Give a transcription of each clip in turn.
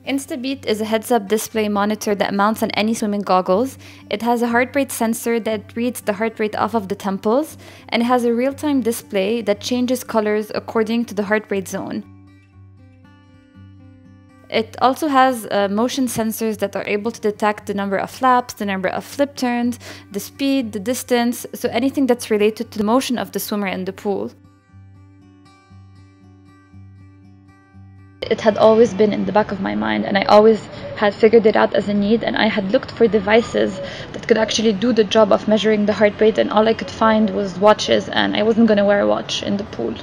Instabeat is a heads-up display monitor that mounts on any swimming goggles. It has a heart rate sensor that reads the heart rate off of the temples, and it has a real-time display that changes colors according to the heart rate zone. It also has motion sensors that are able to detect the number of flaps, the number of flip turns, the speed, the distance, so anything that's related to the motion of the swimmer in the pool. It had always been in the back of my mind, and I always had figured it out as a need, and I had looked for devices that could actually do the job of measuring the heart rate, and all I could find was watches, and I wasn't going to wear a watch in the pool.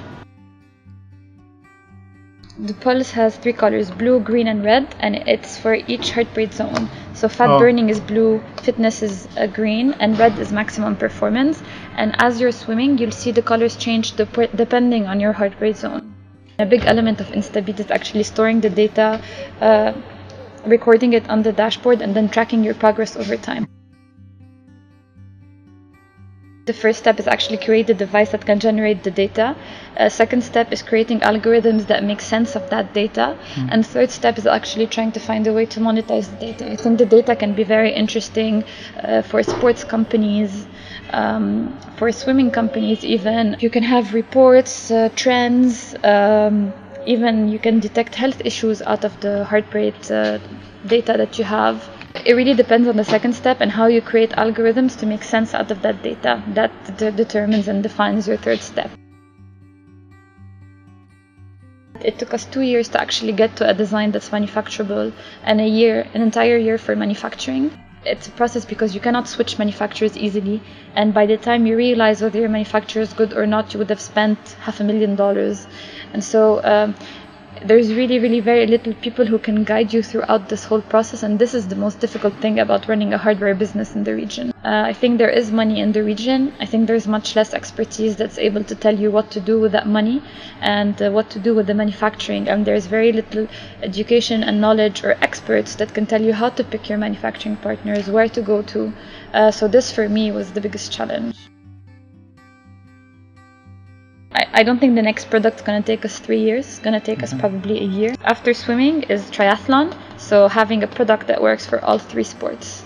The pulse has 3 colors, blue, green, and red, and it's for each heart rate zone. So fat burning is blue, fitness is green, and red is maximum performance. And as you're swimming, you'll see the colors change depending on your heart rate zone. A big element of Instabeat is actually storing the data, recording it on the dashboard, and then tracking your progress over time. The first step is actually create a device that can generate the data. Second step is creating algorithms that make sense of that data. And third step is actually trying to find a way to monetize the data. I think the data can be very interesting for sports companies, for swimming companies even. You can have reports, trends, even you can detect health issues out of the heart rate data that you have. It really depends on the second step and how you create algorithms to make sense out of that data. That determines and defines your third step. It took us 2 years to actually get to a design that's manufacturable, and an entire year for manufacturing. It's a process because you cannot switch manufacturers easily, and by the time you realize whether your manufacturer is good or not, you would have spent $500,000. And so there's really very little people who can guide you throughout this whole process, and this is the most difficult thing about running a hardware business in the region. I think there is money in the region. I think there's much less expertise that's able to tell you what to do with that money and what to do with the manufacturing, and there's very little education and knowledge or experts that can tell you how to pick your manufacturing partners, where to go to. So this for me was the biggest challenge. I don't think the next product is going to take us 3 years. It's going to take us probably a year. After swimming is triathlon, so having a product that works for all 3 sports.